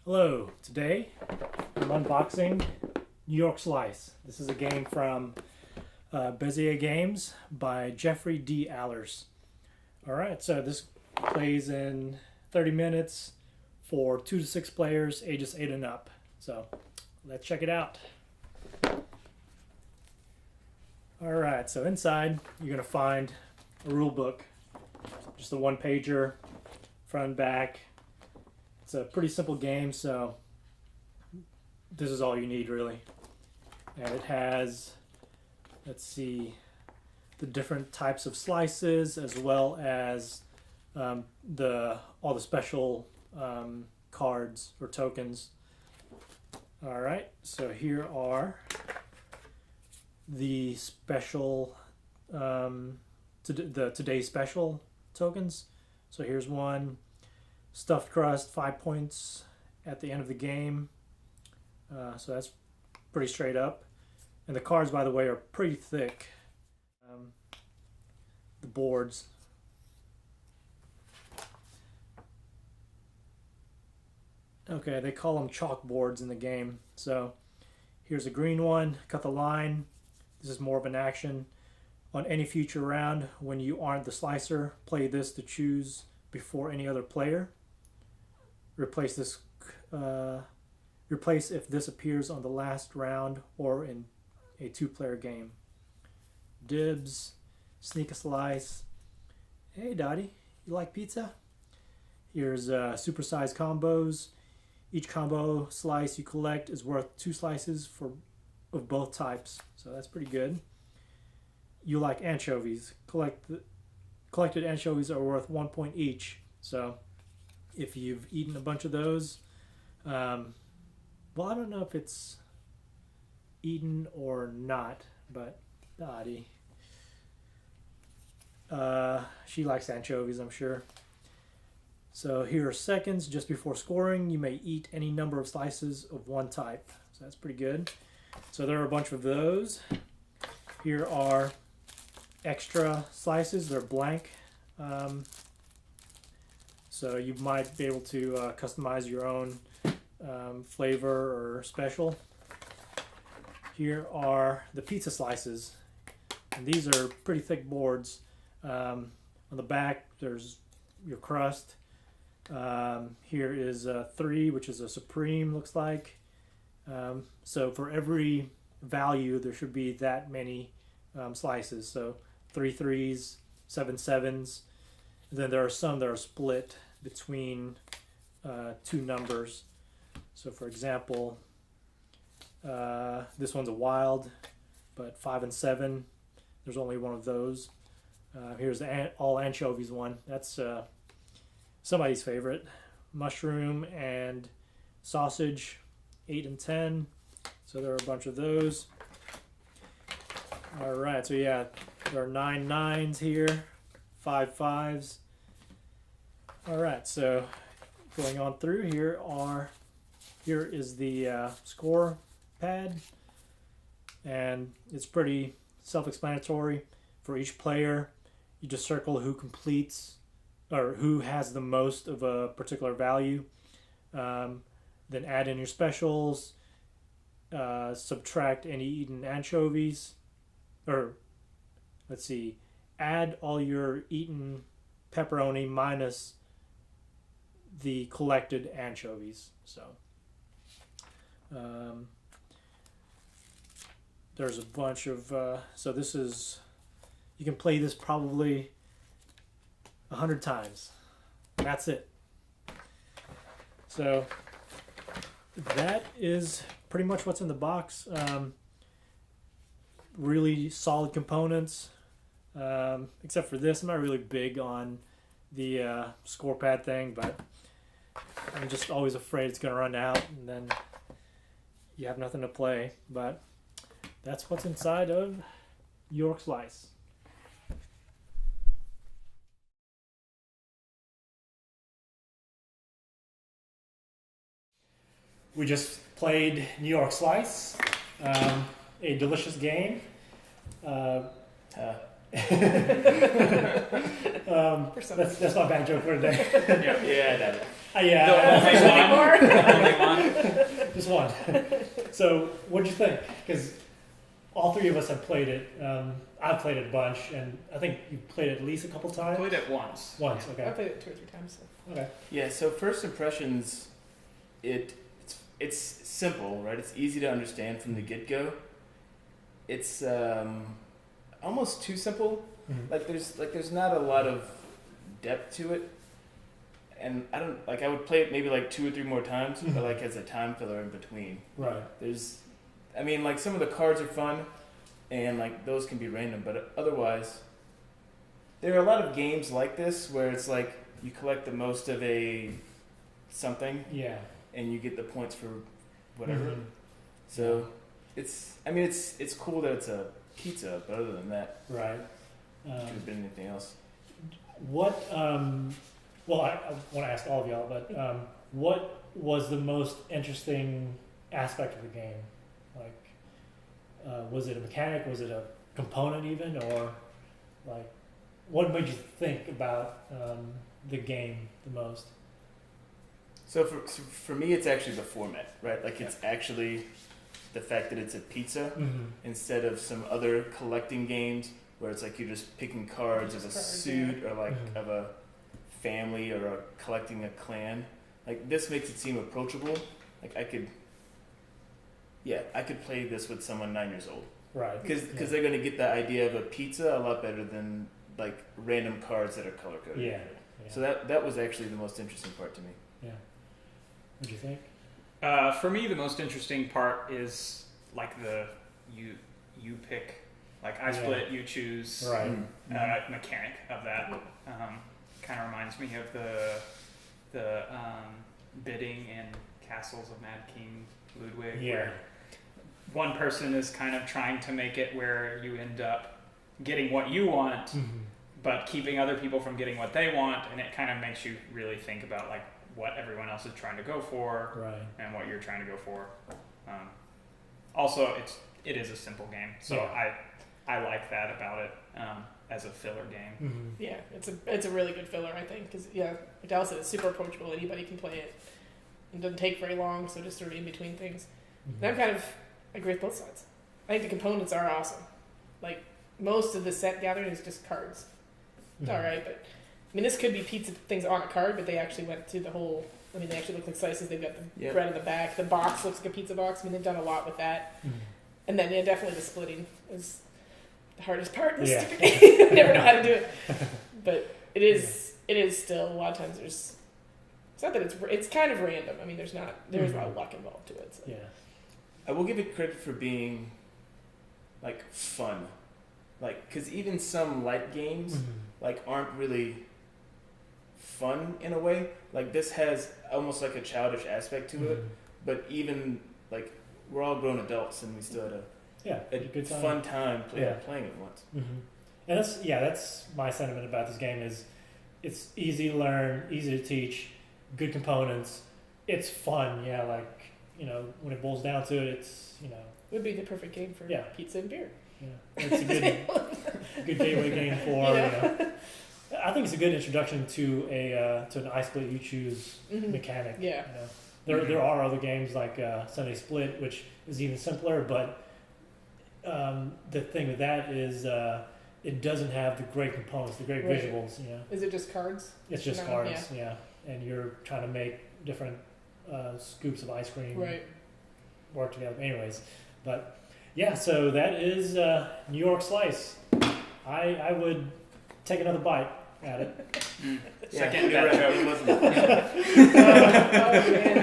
Hello, today I'm unboxing New York Slice. This is a game from Bezier Games by Jeffrey D. Allers. Alright, so this plays in 30 minutes for 2 to 6 players, ages 8 and up. So let's check it out. Alright, so inside you're going to find a rule book, just a one-pager, front and back. It's a pretty simple game, so this is all you need really. And it has, let's see, the different types of slices as well as all the special cards or tokens. All right, so here are the special, the today's special tokens. So here's one. Stuffed crust, 5 points at the end of the game. So that's pretty straight up. And the cards, by the way, are pretty thick. The boards. Okay, they call them chalkboards in the game. So here's a green one, cut the line. This is more of an action. On any future round, when you aren't the slicer, play this to choose before any other player. Replace if this appears on the last round or in a 2-player game. Dibs, sneak a slice. Hey Dottie, you like pizza? Here's supersized combos. Each combo slice you collect is worth 2 slices of both types, so that's pretty good. You like anchovies. Collected anchovies are worth 1 point each, so if you've eaten a bunch of those, well, I don't know if it's eaten or not, but Dottie, she likes anchovies, I'm sure. So here are seconds. Just before scoring, you may eat any number of slices of one type, so that's pretty good. So there are a bunch of those. Here are extra slices. They're blank. So you might be able to customize your own flavor or special. Here are the pizza slices, and these are pretty thick boards. On the back there's your crust. Here is 3, which is a supreme, looks like. So for every value there should be that many slices. So 3 3s, 7 7s. And then there are some that are split between 2 numbers. So for example, this one's a wild, but 5 and 7, there's only one of those. Here's the all anchovies one. That's somebody's favorite. Mushroom and sausage, 8 and 10. So there are a bunch of those. All right, so yeah, there are 9 9s here, 5 5s. All right, so going on through here is the score pad, and it's pretty self-explanatory. For each player, you just circle who completes or who has the most of a particular value. Then add in your specials, subtract any eaten anchovies, or let's see, add all your eaten pepperoni minus the collected anchovies. So there's a bunch of so this is, you can play this probably 100 times. That's it. So that is pretty much what's in the box. Really solid components, except for this. I'm not really big on the score pad thing, but I'm just always afraid it's gonna run out and then you have nothing to play. But that's what's inside of New York Slice. We just played New York Slice, a delicious game. That's my bad joke for today. Yeah, Yeah. Only one. Just one. So, what'd you think? Because all three of us have played it. I've played it a bunch, and I think you've played it at least a couple I times. played it once. Once, I okay. played it 2 or 3 times. So. Okay. Yeah, so first impressions, it's simple, right? It's easy to understand from the get-go. It's almost too simple. Mm-hmm. There's not a lot of depth to it. And I would play it maybe 2 or 3 more times, Mm-hmm. but as a time filler in between. Right. Some of the cards are fun, and those can be random, but otherwise, there are a lot of games like this where it's you collect the most of a something, Yeah. and you get the points for whatever. Mhm. So it's cool that it's a pizza, but other than that, Right. it could have been anything else. What? Well, I want to ask all of y'all, but what was the most interesting aspect of the game? Was it a mechanic? Was it a component even, or what made you think about the game the most? So for me, it's actually the format, right? It's actually the fact that it's a pizza instead of some other collecting games where it's you're just picking cards of a suit or of a family or collecting a clan. This makes it seem approachable. I could play this with someone 9 years old. Right. Because they're going to get the idea of a pizza a lot better than random cards that are color coded. Yeah. So that was actually the most interesting part to me. Yeah. What do you think? For me, the most interesting part is you pick, I split, you choose. Right. Mechanic of that. Kind of reminds me of the bidding in Castles of Mad King Ludwig. Yeah. Where one person is kind of trying to make it where you end up getting what you want, but keeping other people from getting what they want, and it kind of makes you really think about what everyone else is trying to go for, Right. and what you're trying to go for. Also, it is a simple game, so I like that about it as a filler game. Yeah, it's a really good filler, I think, because like Dallas said, it's super approachable. Anybody can play it. It doesn't take very long, so just sort of in between things. And I'm kind of agree with both sides. I think the components are awesome. Most of the set gathering is just cards. It's all right, but this could be pizza things on a card, but they actually went to the whole. They actually look like slices. They've got the bread in the back. The box looks like a pizza box. They've done a lot with that. And then definitely the splitting is the hardest part in this stupid game. I never know how to do it, but it is still a lot of times there's. It's not that it's kind of random. There's a lot of luck involved to it. So. Yeah. I will give it credit for being fun, because even some light games aren't really fun in a way. This has almost a childish aspect to it, but even we're all grown adults and we still had a good time. fun time playing it once. And that's my sentiment about this game is it's easy to learn, easy to teach, good components. It's fun, when it boils down to it, it's It would be the perfect game for pizza and beer. Yeah, it's a good gateway game for. I think it's a good introduction to an I Split You Choose mechanic. Yeah. There are other games like Sunday Split, which is even simpler, but the thing with that is it doesn't have the great components, the great visuals. Is it just cards? It's just cards. Yeah, and you're trying to make different scoops of ice cream work together. Anyways, but so that is New York Slice. I would take another bite at it. Second, that joke. Oh, man.